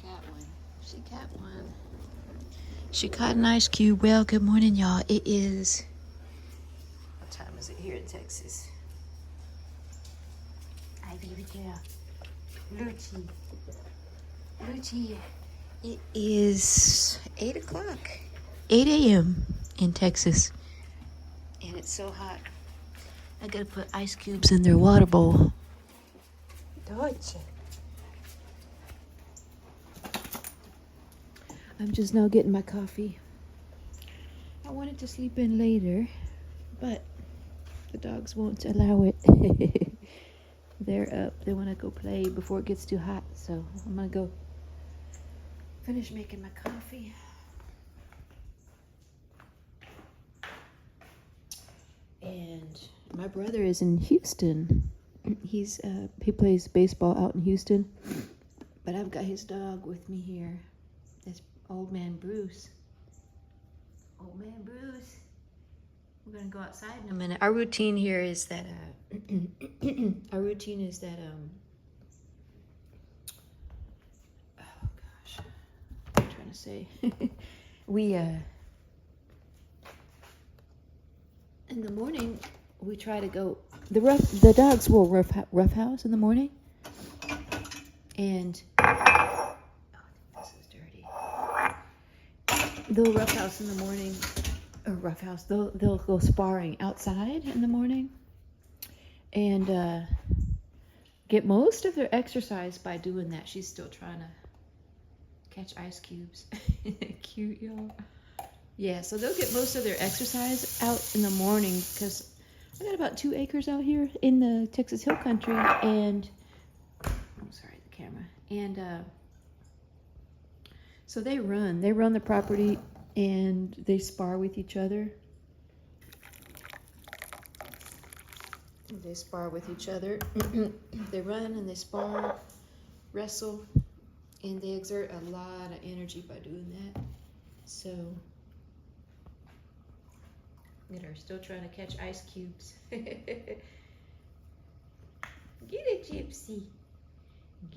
got one. She got one. She caught an ice cube. Well, good morning, y'all. It is... What time is it here in Texas? Hi, baby girl. Lucci. It is 8 o'clock. 8 a.m. in Texas. And it's so hot. I gotta put ice cubes in their water bowl. Deutsche. I'm just now getting my coffee. I wanted to sleep in later, but the dogs won't allow it. They're up. They want to go play before it gets too hot. So I'm going to go finish making my coffee. And my brother is in Houston. He plays baseball out in Houston. But I've got his dog with me here. That's Old Man Bruce. Old Man Bruce. We're gonna go outside in a minute. Our routine here is that oh gosh, what am I trying to say? We in the morning we try to go. The dogs will rough house in the morning, and this is dirty. They'll rough house in the morning, or rough house. They'll go sparring outside in the morning, and get most of their exercise by doing that. She's still trying to catch ice cubes. Cute, y'all. Yeah, so they'll get most of their exercise out in the morning because I got about 2 acres out here in the Texas Hill Country, and I'm sorry, the camera. And so they run the property, and they spar with each other. They spar with each other. They run and they spar, wrestle, and they exert a lot of energy by doing that. So, you know, still trying to catch ice cubes. Get it, Gypsy.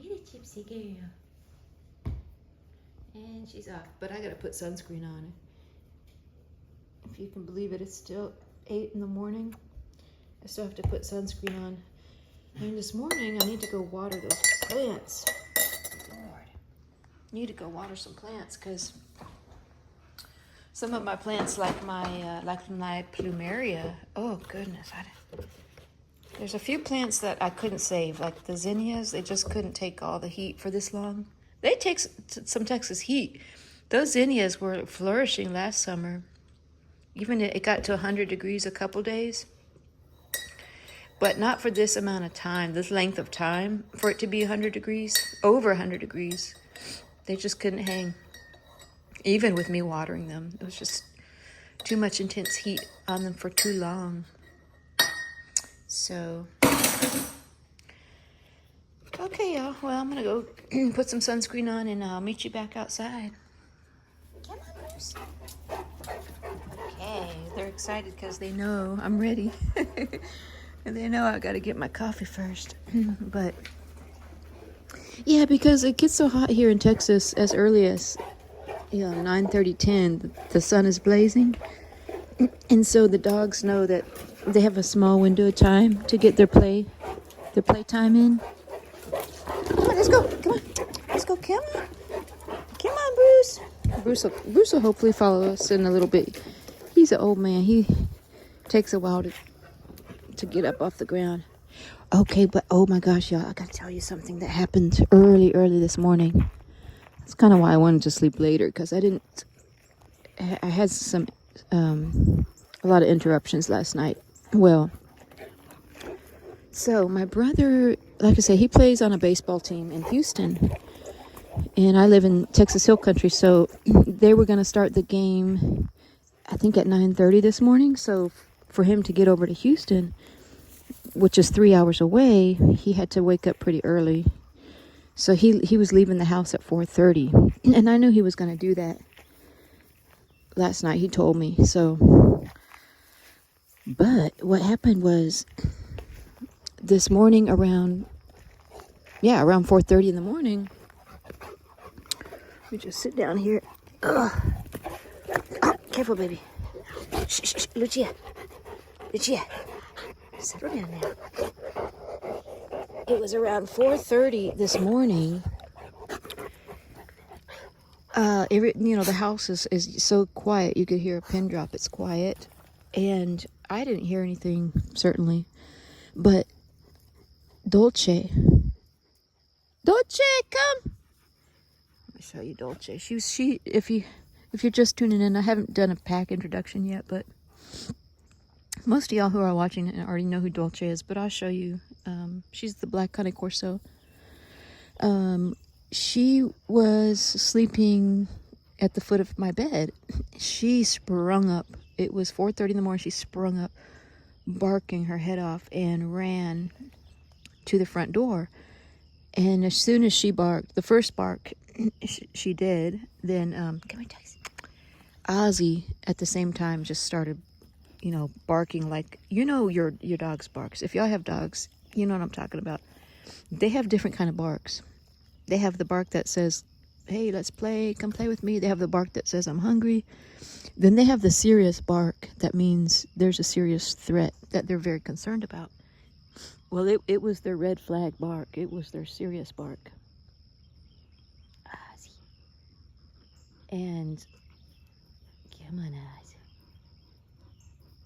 Get it, Gypsy girl. And she's off. But I gotta put sunscreen on her. If you can believe it, it's still 8 in the morning. I still have to put sunscreen on. And this morning, I need to go water those plants. Lord. I need to go water some plants because some of my plants, like my plumeria, oh goodness, there's a few plants that I couldn't save, like the zinnias. They just couldn't take all the heat for this long. They take some Texas heat. Those zinnias were flourishing last summer. Even it got to 100 degrees a couple days. But not for this amount of time, this length of time, for it to be 100 degrees, over 100 degrees. They just couldn't hang. Even with me watering them, it was just too much intense heat on them for too long. So, okay, y'all. Well, I'm gonna go put some sunscreen on, and I'll meet you back outside. Come on, Bruce. Okay, they're excited because they know I'm ready, and they know I got to get my coffee first. But yeah, because it gets so hot here in Texas as early as 9:30, 10, the sun is blazing. And so the dogs know that they have a small window of time to get their play time in. Come on, let's go. Come on. Let's go. Come on. Come on, Bruce. Bruce will hopefully follow us in a little bit. He's an old man. He takes a while to get up off the ground. Okay, but oh my gosh, y'all, I gotta tell you something that happened early this morning. That's kind of why I wanted to sleep later, because I had a lot of interruptions last night. Well, so my brother, like I say, he plays on a baseball team in Houston, and I live in Texas Hill Country, so they were going to start the game, I think at 9:30 this morning. So for him to get over to Houston, which is 3 hours away, he had to wake up pretty early. So he was leaving the house at 4:30, and I knew he was going to do that last night. He told me. So, but what happened was this morning around yeah, around 4:30 in the morning. Let me just sit down here. Ugh. Oh, careful, baby. Shh, shh, shh. Lucia. Lucia. Settle down now. It was around 4:30 this morning. The house is so quiet. You could hear a pin drop. It's quiet. And I didn't hear anything, certainly. But Dolce, come! Let me show you Dolce. If you're just tuning in, I haven't done a pack introduction yet, but most of y'all who are watching it already know who Dolce is, but I'll show you. She's the black Cane Corso. She was sleeping at the foot of my bed. She sprung up. It was 4:30 in the morning. She sprung up, barking her head off, and ran to the front door. And as soon as she barked, the first bark she did, then come here, Tyson. Ozzy at the same time just started, barking like your dog's barks. If y'all have dogs, you know what I'm talking about. They have different kind of barks. They have the bark that says, "Hey, let's play. Come play with me." They have the bark that says, "I'm hungry." Then they have the serious bark that means there's a serious threat that they're very concerned about. Well, it was their red flag bark. It was their serious bark. Ozzy. And come on, Ozzy.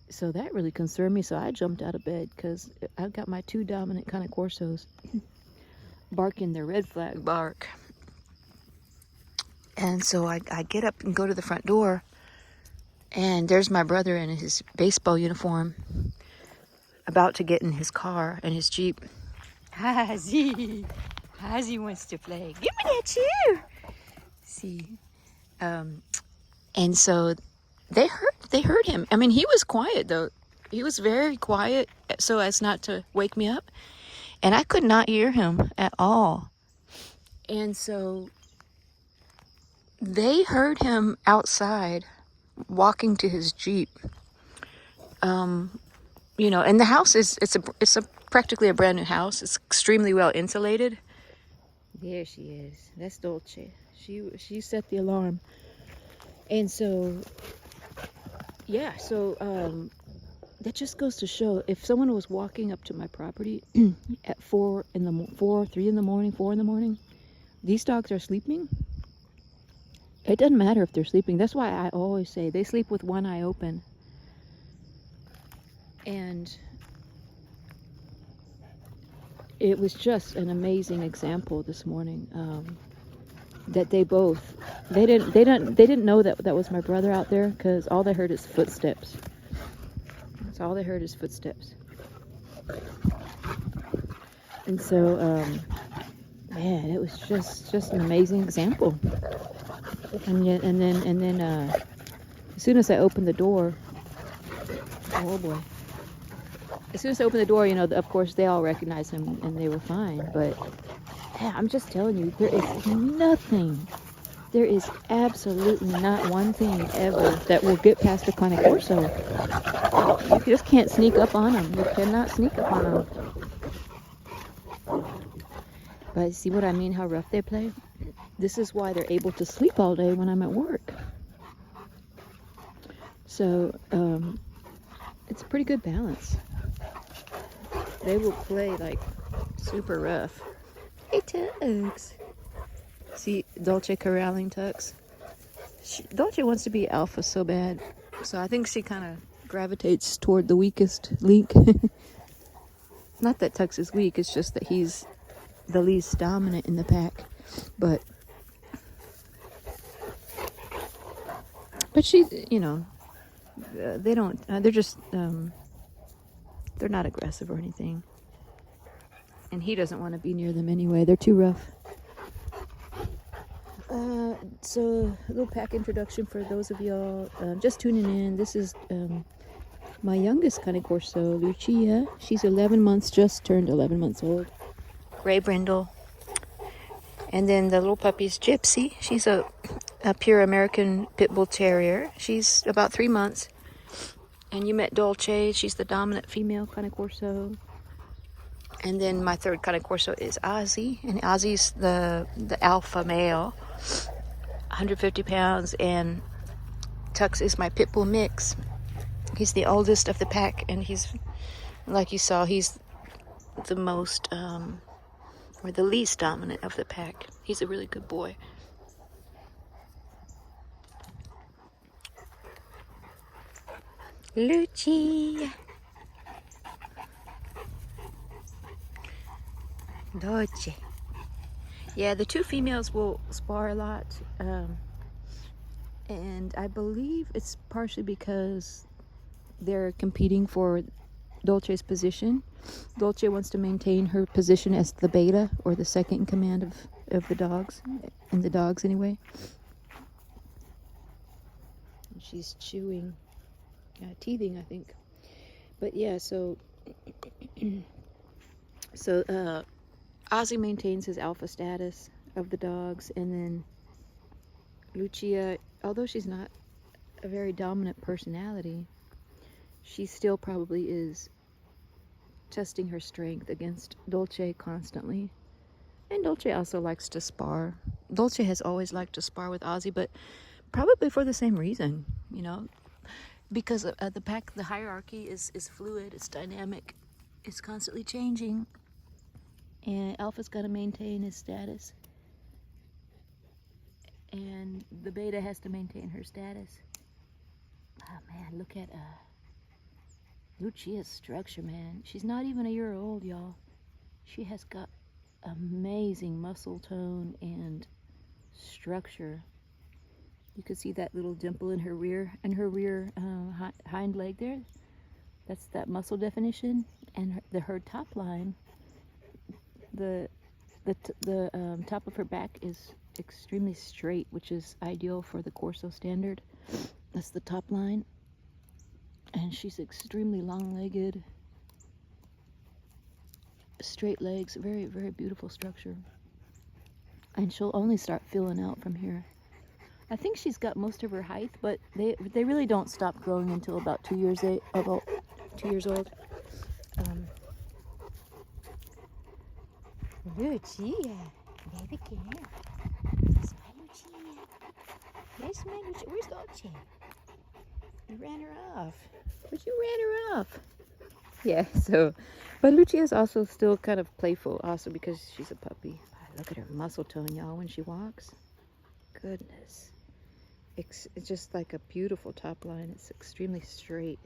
So that really concerned me. So I jumped out of bed because I've got my 2 dominant Cane Corsos barking their red flag bark. And so I get up and go to the front door, and there's my brother in his baseball uniform about to get in his car and his Jeep. Ozzy wants to play. Give me that chair. See, and so they heard him. I mean, he was quiet though. He was very quiet so as not to wake me up, and I could not hear him at all. And so they heard him outside walking to his Jeep. And the house it's practically a brand new house. It's extremely well insulated. There she is. That's Dolce. She set the alarm. And so that just goes to show, if someone was walking up to my property at 4 in the morning, these dogs are sleeping. It doesn't matter if they're sleeping. That's why I always say they sleep with one eye open. And it was just an amazing example this morning, that they didn't know that was my brother out there, because all they heard is footsteps. That's all they heard is footsteps. And so, man, it was just an amazing example. And then as soon as I opened the door, oh boy. As soon as I opened the door, of course they all recognized him and they were fine. But yeah, I'm just telling you, there is absolutely not one thing ever that will get past a Cane Corso. You just can't sneak up on them. You cannot sneak up on them. But see what I mean, how rough they play? This is why they're able to sleep all day when I'm at work. So, it's a pretty good balance. They will play like super rough. Hey, Tux. See Dolce corralling Tux. Dolce wants to be alpha so bad. So I think she kind of gravitates toward the weakest link. Not that Tux is weak, it's just that he's the least dominant in the pack. But she, they don't, they're just, they're not aggressive or anything. And he doesn't want to be near them anyway. They're too rough. So a little pack introduction for those of y'all just tuning in. This is my youngest Cane Corso, Lucia. She's 11 months, just turned 11 months old. Gray brindle. And then the little puppy's Gypsy. She's a pure American Pit Bull Terrier. She's about 3 months. And you met Dolce. She's the dominant female Cane Corso. And then my third Cane Corso is Ozzy, and Ozzy's the alpha male, 150 pounds, and Tux is my pit bull mix. He's the oldest of the pack, and he's, like you saw, he's the most, or the least dominant of the pack. He's a really good boy. Lucci. Dolce. Yeah, the two females will spar a lot, and I believe it's partially because they're competing for Dolce's position. Dolce wants to maintain her position as the beta, or the second in command of the dogs, in the dogs anyway. And she's chewing, teething, I think. But yeah, so Ozzy maintains his alpha status of the dogs, and then Lucia, although she's not a very dominant personality, she still probably is testing her strength against Dolce constantly. And Dolce also likes to spar. Dolce has always liked to spar with Ozzy, but probably for the same reason, you know, because the pack, the hierarchy is fluid, it's dynamic, it's constantly changing. And Alpha's got to maintain his status, and the beta has to maintain her status. Oh man, look at Lucia's structure, man. She's not even a year old, y'all. She has got amazing muscle tone and structure. You can see that little dimple in her rear, hind leg there. That's that muscle definition, and her top line. The top of her back is extremely straight, which is ideal for the Corso standard. That's the top line. And she's extremely long-legged, straight legs, very, very beautiful structure. And she'll only start filling out from here. I think she's got most of her height, but they really don't stop growing until about 2 years old. Lucia, baby girl. That's my Lucia. That's my Lucia. Where's Dolce? You ran her off. But you ran her off. Yeah, so, but Lucia is also still kind of playful, also because she's a puppy. Look at her muscle tone, y'all, when she walks. Goodness. It's just like a beautiful top line. It's extremely straight,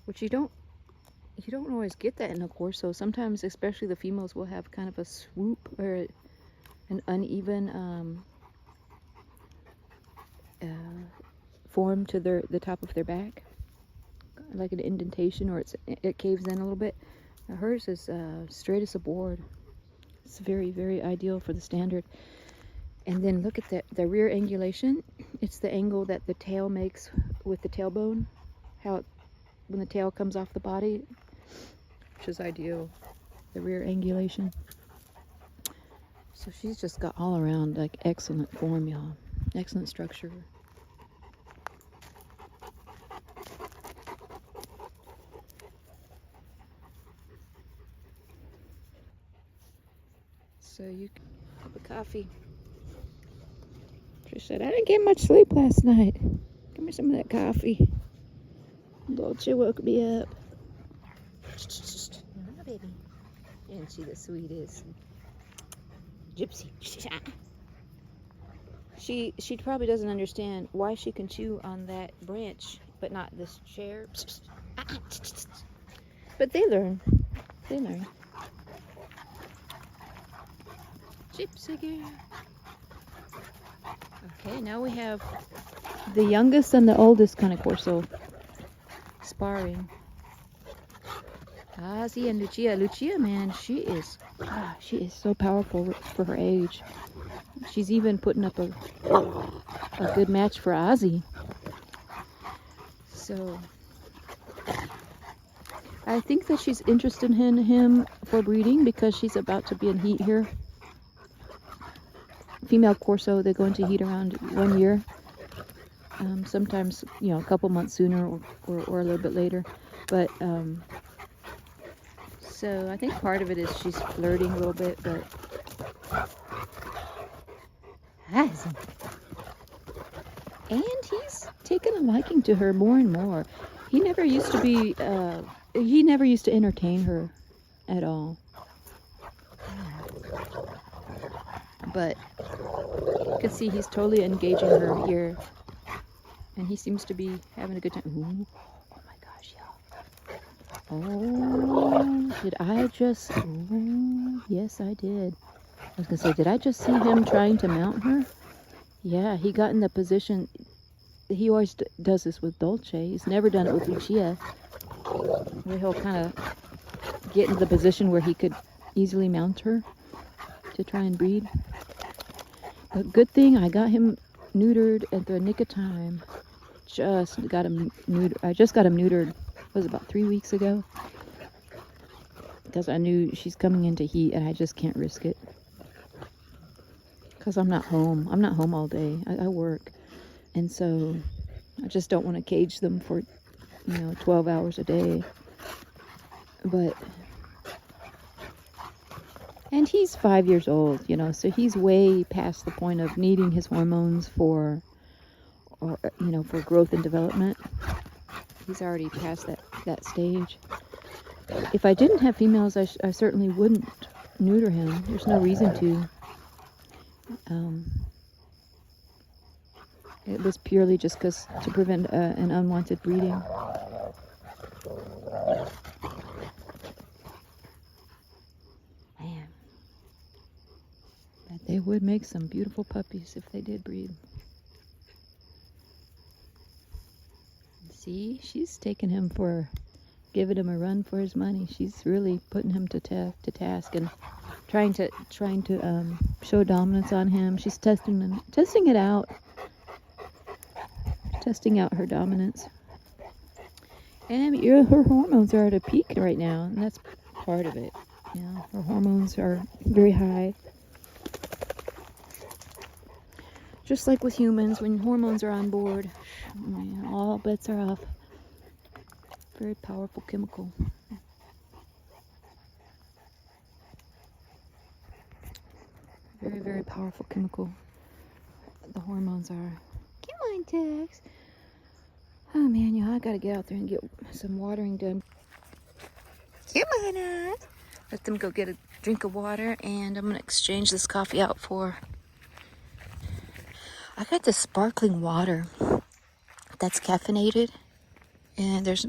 which you don't always get that in a Corso. Sometimes, especially the females, will have kind of a swoop or an uneven form to the top of their back, like an indentation, or it caves in a little bit. Hers is straight as a board. It's very, very ideal for the standard. And then look at the rear angulation. It's the angle that the tail makes with the tailbone, when the tail comes off the body, which is ideal, the rear angulation. So she's just got all around like excellent form, y'all. Excellent structure. So you can cup of coffee. Trish said, I didn't get much sleep last night. Give me some of that coffee. Dolce woke me up. Oh, baby. And she the sweetest. Gypsy. She probably doesn't understand why she can chew on that branch, but not this chair. But they learn. They learn. Gypsy girl. Okay, now we have the youngest and the oldest Cane Corso sparring. Ozzy and Lucia. Lucia, man, she is so powerful for her age. She's even putting up a good match for Ozzy. So I think that she's interested in him for breeding because she's about to be in heat here. Female Corso, they go into heat around 1 year. Sometimes, a couple months sooner or a little bit later. But So I think part of it is she's flirting a little bit, but and he's taken a liking to her more and more. He never used to be, he never used to entertain her at all. But you can see he's totally engaging her here. And he seems to be having a good time. Ooh. Oh my gosh, y'all. Oh, did I just... Oh, yes, I did. I was going to say, did I just see him trying to mount her? Yeah, he got in the position... He always does this with Dolce. He's never done it with Lucia. Where he'll kind of get into the position where he could easily mount her to try and breed. But good thing I got him neutered at the nick of time. Just got him neutered. I just got him neutered. It was about 3 weeks ago. Because I knew she's coming into heat and I just can't risk it. Because I'm not home. I'm not home all day. I work. And so I just don't want to cage them for, 12 hours a day. And he's 5 years old, so he's way past the point of needing his hormones for growth and development. He's already past that stage. If I didn't have females, I certainly wouldn't neuter him. There's no reason to. It was purely just to prevent an unwanted breeding. Man. But they would make some beautiful puppies if they did breed. See, she's taking him giving him a run for his money. She's really putting him to task and trying to show dominance on him. She's testing it out. Testing out her dominance. And her hormones are at a peak right now, and that's part of it. Her hormones are very high. Just like with humans, when hormones are on board, all bets are off. Very powerful chemical. Very, very powerful chemical. The hormones are. Come on, Tex. Oh man, I gotta get out there and get some watering done. Come on, let them go get a drink of water, and I'm gonna exchange this coffee out for. I got this sparkling water that's caffeinated, and there's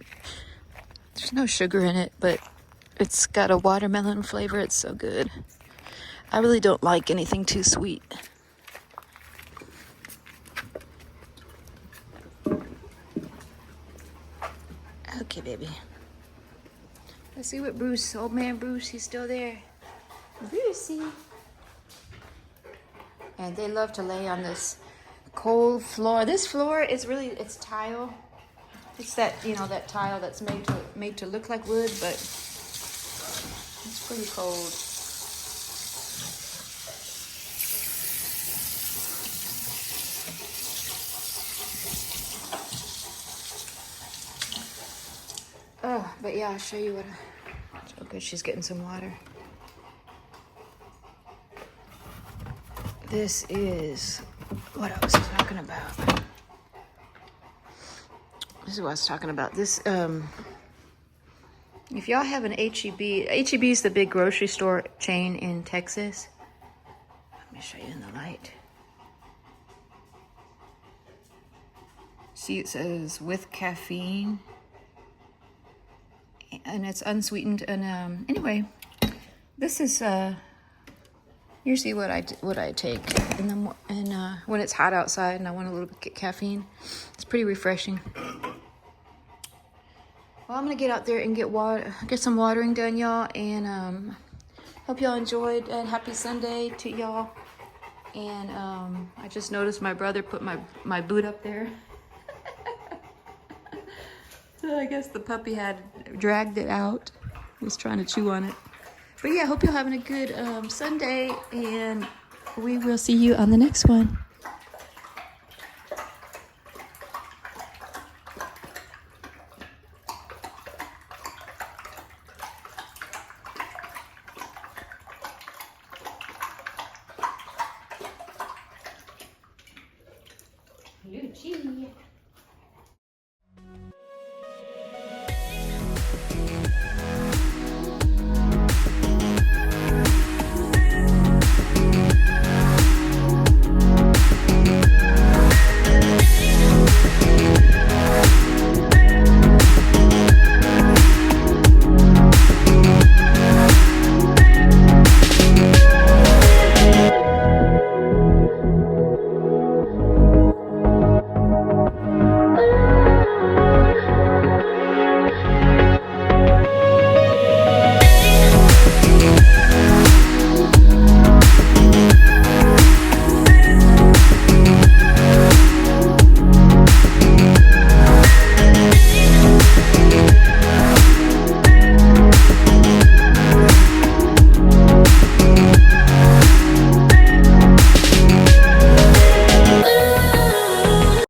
no sugar in it, but it's got a watermelon flavor. It's so good. I really don't like anything too sweet. Okay, baby. Let's see what Bruce, old man Bruce, he's still there. Brucey. And they love to lay on this cold floor. This floor is it's tile. It's that, that tile that's made to look like wood, but it's pretty cold. Oh, but yeah, I'll show you what. Oh, good, she's getting some water. This is what I was talking about. This is what I was talking about. This, if y'all have an H-E-B, H-E-B is the big grocery store chain in Texas. Let me show you in the light. See, it says with caffeine. And it's unsweetened. And anyway, this is usually what I take when it's hot outside and I want a little bit of caffeine. It's pretty refreshing. Well, I'm gonna get out there and get some watering done, y'all, and hope y'all enjoyed. And happy Sunday to y'all. And I just noticed my brother put my boot up there. So I guess the puppy had dragged it out. He was trying to chew on it. But yeah, I hope you're having a good Sunday, and we will see you on the next one. Lucci.